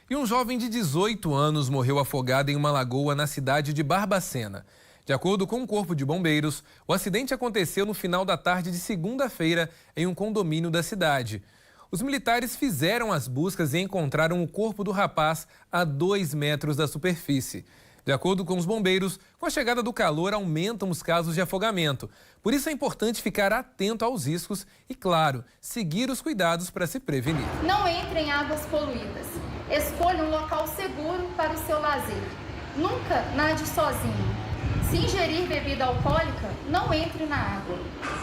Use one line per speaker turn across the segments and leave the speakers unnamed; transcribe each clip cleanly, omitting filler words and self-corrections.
E um jovem de 18 anos morreu afogado em uma lagoa na cidade de Barbacena. De acordo com o Corpo de Bombeiros, o acidente aconteceu no final da tarde de segunda-feira em um condomínio da cidade. Os militares fizeram as buscas e encontraram o corpo do rapaz a 2 metros da superfície. De acordo com os bombeiros, com a chegada do calor aumentam os casos de afogamento. Por isso é importante ficar atento aos riscos e, claro, seguir os cuidados para se prevenir.
Não entre em águas poluídas. Escolha um local seguro para o seu lazer. Nunca nade sozinho. Se ingerir bebida alcoólica, não entre na água.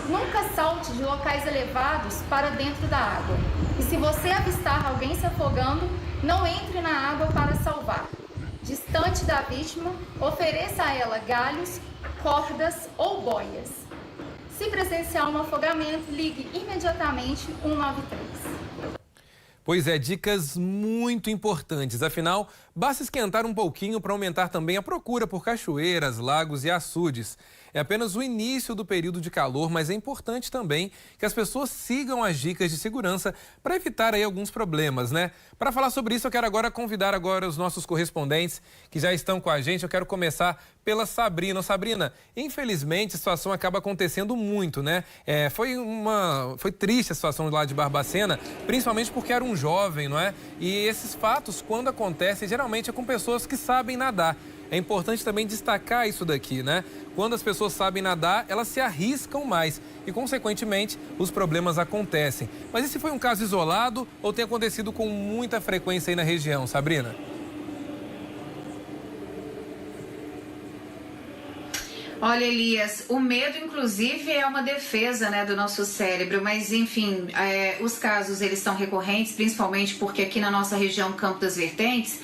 Nunca salte de locais elevados para dentro da água. E se você avistar alguém se afogando, não entre na água para salvar. Distante da vítima, ofereça a ela galhos, cordas ou boias. Se presenciar um afogamento, ligue imediatamente 193.
Pois é, dicas muito importantes. Afinal, basta esquentar um pouquinho para aumentar também a procura por cachoeiras, lagos e açudes. É apenas o início do período de calor, mas é importante também que as pessoas sigam as dicas de segurança para evitar aí alguns problemas, né? Para falar sobre isso, eu quero agora convidar os nossos correspondentes que já estão com a gente. Eu quero começar pela Sabrina. Sabrina, infelizmente a situação acaba acontecendo muito, né? Foi triste a situação lá de Barbacena, principalmente porque era um jovem, não é? E esses fatos, quando acontecem, geralmente é com pessoas que sabem nadar. É importante também destacar isso daqui, né? Quando as pessoas sabem nadar, elas se arriscam mais e, consequentemente, os problemas acontecem. Mas esse foi um caso isolado ou tem acontecido com muita frequência aí na região, Sabrina?
Olha, Elias, o medo, inclusive, é uma defesa, né, do nosso cérebro, mas, enfim, os casos, eles são recorrentes, principalmente porque aqui na nossa região, Campo das Vertentes,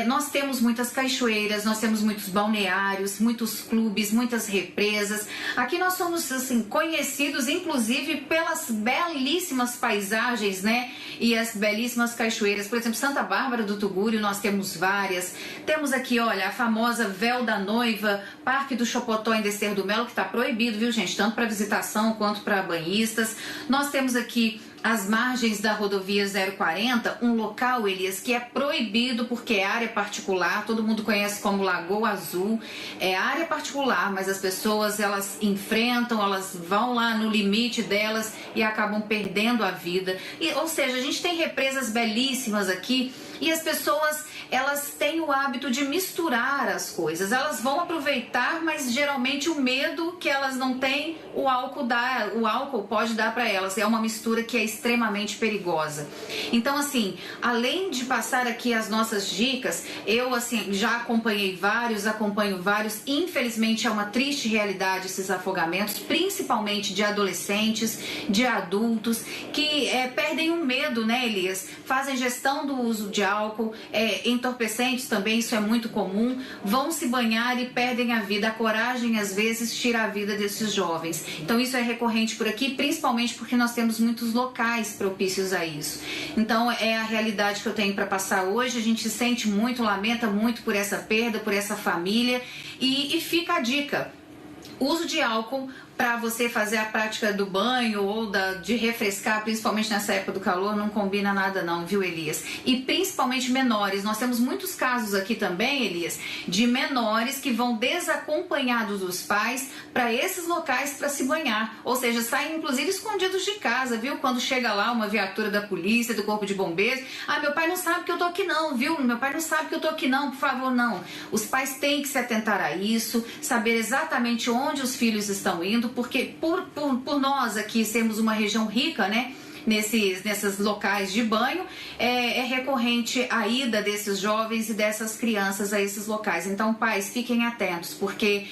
nós temos muitas cachoeiras, nós temos muitos balneários, muitos clubes, muitas represas. Aqui nós somos, assim, conhecidos, inclusive, pelas belíssimas paisagens, né, e as belíssimas cachoeiras. Por exemplo, Santa Bárbara do Tugúrio, nós temos várias. Temos aqui, olha, a famosa Véu da Noiva, Parque do Chopotó em Descer do Melo, que está proibido, viu, gente? Tanto para visitação quanto para banhistas. Nós temos aqui as margens da rodovia 040, um local, Elias, que é proibido porque é área particular, todo mundo conhece como Lagoa Azul, é área particular, mas as pessoas, elas enfrentam, elas vão lá no limite delas e acabam perdendo a vida. Ou seja, a gente tem represas belíssimas aqui e as pessoas, elas têm o hábito de misturar as coisas, elas vão aproveitar, mas geralmente o medo que elas não têm, o álcool pode dar para elas, é uma mistura que é extremamente perigosa. Então, assim, além de passar aqui as nossas dicas, eu, assim, já acompanho vários, infelizmente é uma triste realidade esses afogamentos, principalmente de adolescentes, de adultos, que perdem o medo, né, Elias? Fazem gestão do uso de álcool, entorpecentes também, isso é muito comum, vão se banhar e perdem a vida. A coragem, às vezes, tira a vida desses jovens. Então, isso é recorrente por aqui, principalmente porque nós temos muitos locais propícios a isso. Então, é a realidade que eu tenho para passar hoje. A gente sente muito, lamenta muito por essa perda, por essa família. E fica a dica: uso de álcool para você fazer a prática do banho ou de refrescar, principalmente nessa época do calor, não combina nada não, viu, Elias? E principalmente menores. Nós temos muitos casos aqui também, Elias, de menores que vão desacompanhados dos pais para esses locais para se banhar. Ou seja, saem inclusive escondidos de casa, viu? Quando chega lá uma viatura da polícia, do corpo de bombeiros, meu pai não sabe que eu tô aqui não, viu? Meu pai não sabe que eu tô aqui não, por favor, não. Os pais têm que se atentar a isso, saber exatamente onde os filhos estão indo, porque por nós aqui sermos uma região rica, né, nesses locais de banho, é recorrente a ida desses jovens e dessas crianças a esses locais. Então, pais, fiquem atentos, porque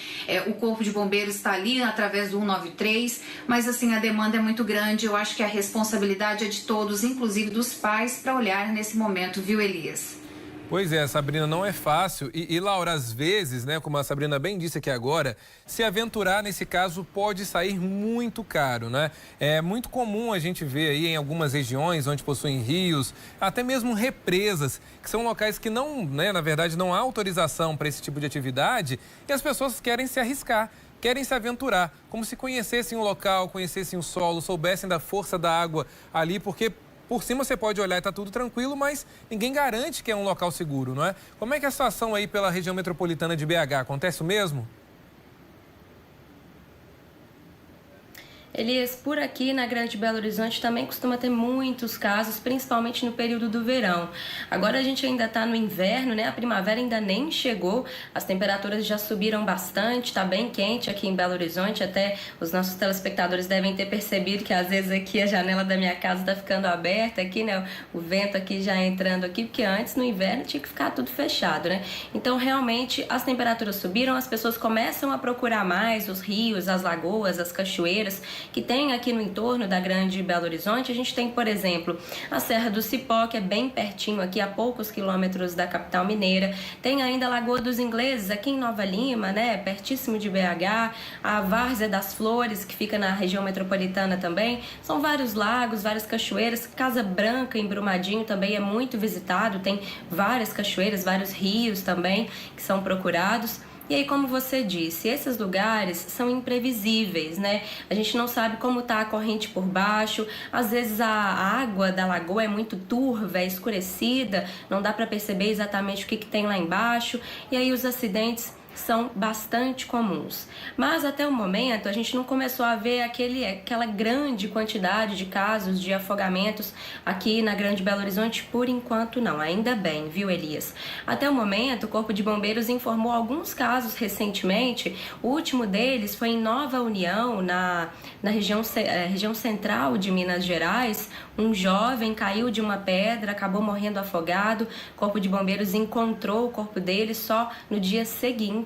o Corpo de Bombeiros está ali através do 193, mas assim, a demanda é muito grande. Eu acho que a responsabilidade é de todos, inclusive dos pais, para olhar nesse momento, viu, Elias?
Pois é, Sabrina, não é fácil. E Laura, às vezes, né, como a Sabrina bem disse aqui agora, se aventurar nesse caso pode sair muito caro, né? É muito comum a gente ver aí em algumas regiões onde possuem rios, até mesmo represas, que são locais que não, né, na verdade, não há autorização para esse tipo de atividade e as pessoas querem se arriscar. Querem se aventurar, como se conhecessem o local, conhecessem o solo, soubessem da força da água ali, porque por cima você pode olhar e tá tudo tranquilo, mas ninguém garante que é um local seguro, não é? Como é que é a situação aí pela região metropolitana de BH? Acontece o mesmo?
Elias, por aqui na Grande Belo Horizonte também costuma ter muitos casos, principalmente no período do verão. Agora a gente ainda está no inverno, né? A primavera ainda nem chegou, as temperaturas já subiram bastante, está bem quente aqui em Belo Horizonte, até os nossos telespectadores devem ter percebido que às vezes aqui a janela da minha casa está ficando aberta, aqui, né? O vento aqui já entrando aqui, porque antes no inverno tinha que ficar tudo fechado, né? Então realmente as temperaturas subiram, as pessoas começam a procurar mais os rios, as lagoas, as cachoeiras, que tem aqui no entorno da Grande Belo Horizonte. A gente tem, por exemplo, a Serra do Cipó, que é bem pertinho aqui, a poucos quilômetros da capital mineira. Tem ainda a Lagoa dos Ingleses, aqui em Nova Lima, né, pertíssimo de BH. A Várzea das Flores, que fica na região metropolitana também. São vários lagos, várias cachoeiras. Casa Branca, em Brumadinho, também é muito visitado. Tem várias cachoeiras, vários rios também que são procurados. E aí, como você disse, esses lugares são imprevisíveis, né? A gente não sabe como está a corrente por baixo, às vezes a água da lagoa é muito turva, é escurecida, não dá para perceber exatamente o que tem lá embaixo, e aí os acidentes são bastante comuns. Mas até o momento a gente não começou a ver aquela grande quantidade de casos de afogamentos aqui na Grande Belo Horizonte, por enquanto não, ainda bem, viu, Elias? Até o momento o Corpo de Bombeiros informou alguns casos recentemente, o último deles foi em Nova União, na região central de Minas Gerais. Um jovem caiu de uma pedra, acabou morrendo afogado, o Corpo de Bombeiros encontrou o corpo dele só no dia seguinte.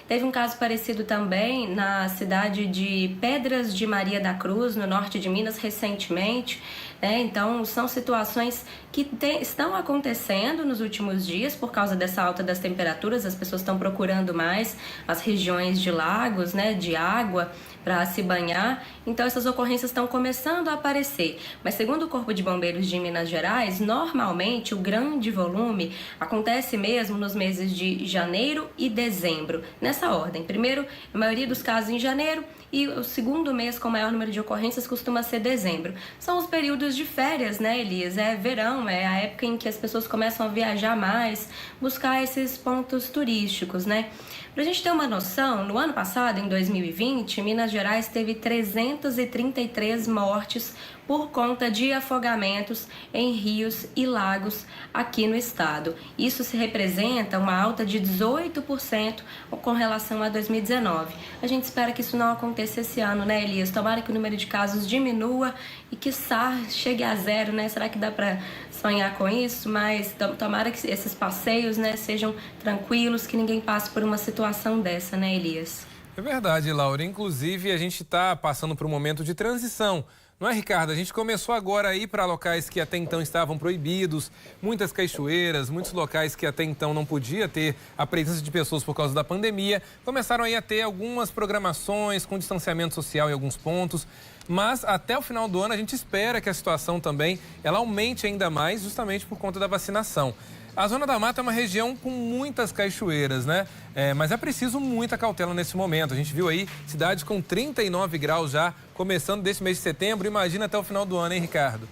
Teve um caso parecido também na cidade de Pedras de Maria da Cruz, no norte de Minas, recentemente. Então, são situações que estão acontecendo nos últimos dias por causa dessa alta das temperaturas. As pessoas estão procurando mais as regiões de lagos, né, de água para se banhar. Então, essas ocorrências estão começando a aparecer. Mas, segundo o Corpo de Bombeiros de Minas Gerais, normalmente o grande volume acontece mesmo nos meses de janeiro e dezembro. Nessa ordem. Primeiro, a maioria dos casos em janeiro, e o segundo mês com maior número de ocorrências costuma ser dezembro. São os períodos de férias, né, Elias? É verão, é a época em que as pessoas começam a viajar mais, buscar esses pontos turísticos, né? Para a gente ter uma noção, no ano passado, em 2020, Minas Gerais teve 333 mortes por conta de afogamentos em rios e lagos aqui no estado. Isso se representa uma alta de 18% com relação a 2019. A gente espera que isso não aconteça esse ano, né, Elias? Tomara que o número de casos diminua e quiçá chegue a zero, né? Será que dá para sonhar com isso? Mas tomara que esses passeios, né, sejam tranquilos, que ninguém passe por uma situação dessa, né, Elias?
É verdade, Laura. Inclusive, a gente está passando por um momento de transição. Não é, Ricardo? A gente começou agora a ir para locais que até então estavam proibidos, muitas cachoeiras, muitos locais que até então não podia ter a presença de pessoas por causa da pandemia. Começaram aí a ter algumas programações com distanciamento social em alguns pontos, mas até o final do ano a gente espera que a situação também ela aumente ainda mais, justamente por conta da vacinação. A Zona da Mata é uma região com muitas cachoeiras, né? Mas é preciso muita cautela nesse momento. A gente viu aí cidades com 39 graus já, começando desse mês de setembro. Imagina até o final do ano, hein, Ricardo?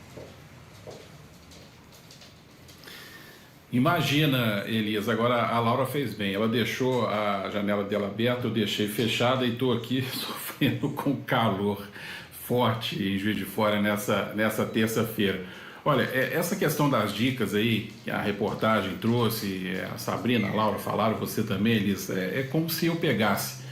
Imagina, Elias. Agora a Laura fez bem. Ela deixou a janela dela aberta, eu deixei fechada e estou aqui sofrendo com calor forte em Juiz de Fora nessa terça-feira. Olha, essa questão das dicas aí, que a reportagem trouxe, a Sabrina, a Laura falaram, você também, Elis, é como se eu pegasse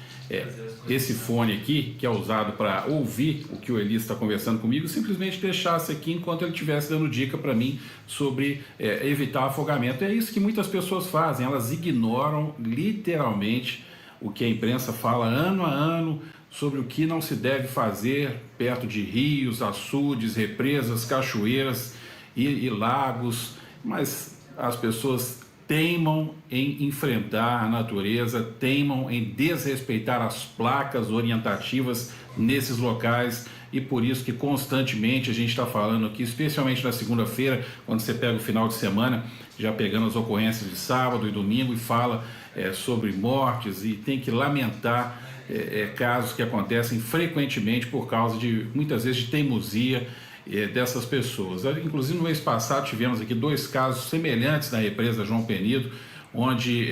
esse fone aqui, que é usado para ouvir o que o Elis está conversando comigo, e simplesmente deixasse aqui enquanto ele estivesse dando dica para mim sobre evitar afogamento. É isso que muitas pessoas fazem, elas ignoram literalmente o que a imprensa fala ano a ano, sobre o que não se deve fazer perto de rios, açudes, represas, cachoeiras e lagos, mas as pessoas teimam em enfrentar a natureza, teimam em desrespeitar as placas orientativas nesses locais, e por isso que constantemente a gente está falando aqui, especialmente na segunda-feira, quando você pega o final de semana, já pegando as ocorrências de sábado e domingo e fala sobre mortes, e tem que lamentar casos que acontecem frequentemente por causa de, muitas vezes, de teimosia dessas pessoas. Inclusive, no mês passado, tivemos aqui 2 casos semelhantes na represa João Penido, onde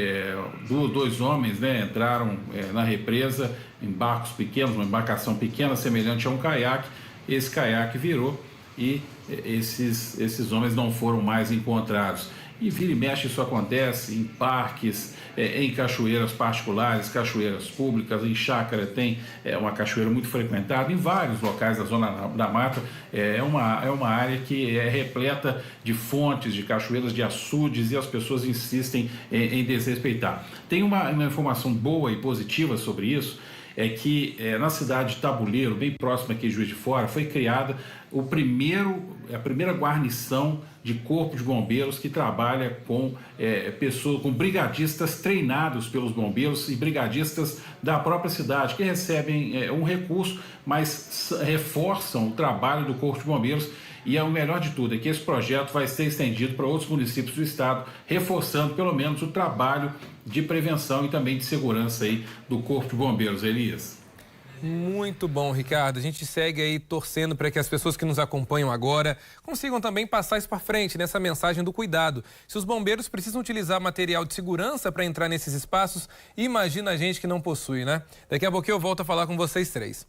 2 homens, né, entraram na represa em barcos pequenos, uma embarcação pequena semelhante a um caiaque. Esse caiaque virou e esses homens não foram mais encontrados. E vira e mexe isso acontece em parques, em cachoeiras particulares, cachoeiras públicas, em chácara tem uma cachoeira muito frequentada, em vários locais da Zona da Mata. É uma área que é repleta de fontes, de cachoeiras, de açudes, e as pessoas insistem em desrespeitar. Tem uma informação boa e positiva sobre isso, é que na cidade de Tabuleiro, bem próximo aqui de Juiz de Fora, foi criada a primeira guarnição de corpo de bombeiros que trabalha com pessoas, com brigadistas treinados pelos bombeiros e brigadistas da própria cidade, que recebem um recurso, mas reforçam o trabalho do corpo de bombeiros. E o melhor de tudo é que esse projeto vai ser estendido para outros municípios do estado, reforçando pelo menos o trabalho de prevenção e também de segurança aí do Corpo de Bombeiros. Elias.
Muito bom, Ricardo. A gente segue aí torcendo para que as pessoas que nos acompanham agora consigam também passar isso para frente, nessa mensagem do cuidado. Se os bombeiros precisam utilizar material de segurança para entrar nesses espaços, imagina a gente que não possui, né? Daqui a pouquinho eu volto a falar com vocês 3.